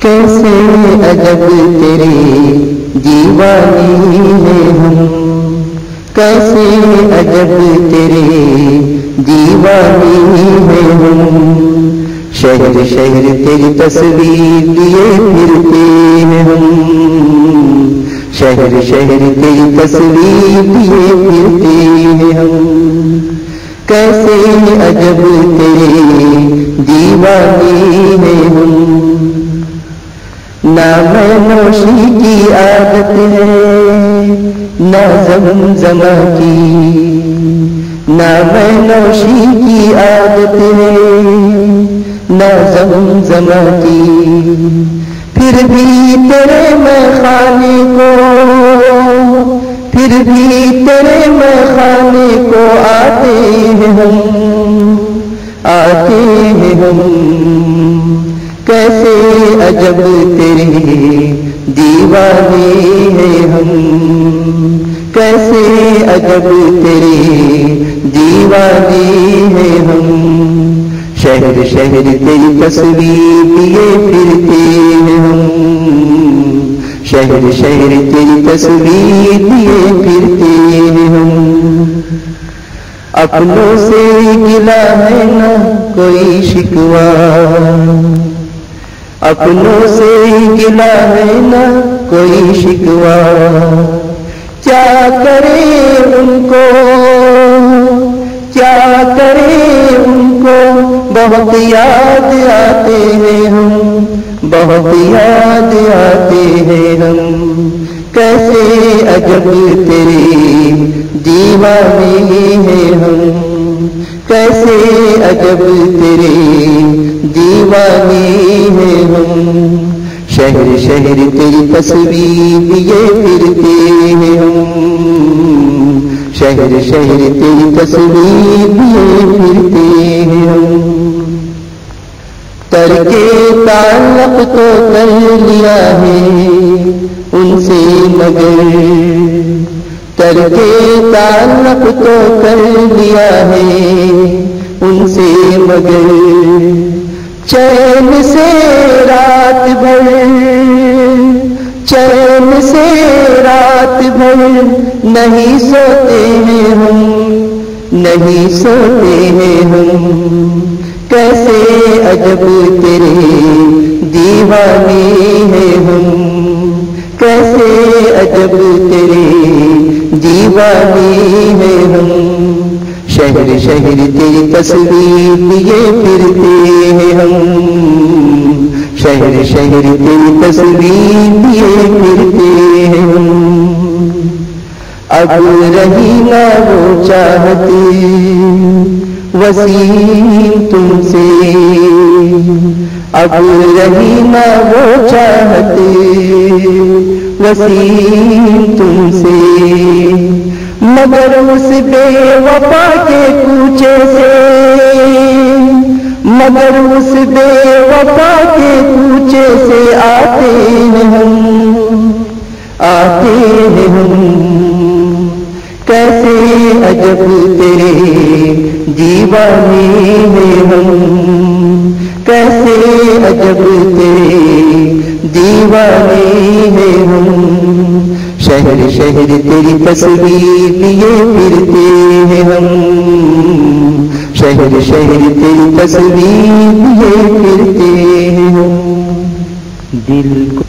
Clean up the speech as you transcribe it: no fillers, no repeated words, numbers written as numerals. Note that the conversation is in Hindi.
कैसे अजब तेरे दीवाने हैं हम, कैसे अजब तेरे दीवाने हैं हम। शहर शहर तेरी तस्वीर लिए फिरते हैं हम, शहर शहर तेरी तस्वीर लिए फिरते हैं हम। कैसे अजब तेरे दीवाने हैं हम। ना नौशी की आदत है ना ज़मज़मा की, ना नौशी की आदत है ना ज़मज़मा की। फिर भी तेरे मैखाने को, फिर भी तेरे मैखाने को आते हैं हम, आते हैं हम। कैसे अजब तेरे दीवाने हैं हम, कैसे अजब तेरे दीवाने हैं हम। शहर शहर तेरी तस्वीर लिए फिरते हैं हम, शहर शहर तेरी तस्वीर लिए फिरते हैं हम। अपनों से गिला है ना कोई शिकवा, अपनों से गिला है ना कोई शिकवा। क्या करे उनको, क्या करे उनको, बहुत याद आते हैं हम, बहुत याद आते हैं हम। कैसे अजब तेरे दीवाने हैं हम, कैसे अजब तेरे दीवाने हैं हम। शहर शहर तेरी तस्वीर लिए फिरते हैं हम, शहर शहर तेरी तस्वीर लिए फिरते हैं हम। तरके ताल्लुक़ तो कर लिया है उनसे मगर, तरके ताल्लुक़ तो कर लिया है उनसे मगर। चैन से रात भर, चैन से रात भर नहीं सोते हैं हम, नहीं सोते हैं हम। कैसे अजब तेरे दीवाने हैं हम, कैसे अजब तेरे दीवाने हैं हम। शहर शहर तेरी तस्वीर लिए फिरते हैं हम, शहर शहर तेरी तस्वीर लिए फिरते हैं हम। अब रही ना वो चाहत वसीम तुमसे, अब रही ना वो चाहत वसीम तुमसे। मगर उस बेवफा के कूचे से, मगर उस बेवफा के कूचे से आते हैं हम, आते हैं हम। कैसे अजब तेरे दीवाने हैं हम, कैसे अजब तेरे दीवाने हैं हम। शहर शहर तेरी तस्वीर लिए फिरते हैं हम, शहर शहर तेरी तस्वीर लिए फिरते हैं हम। दिल को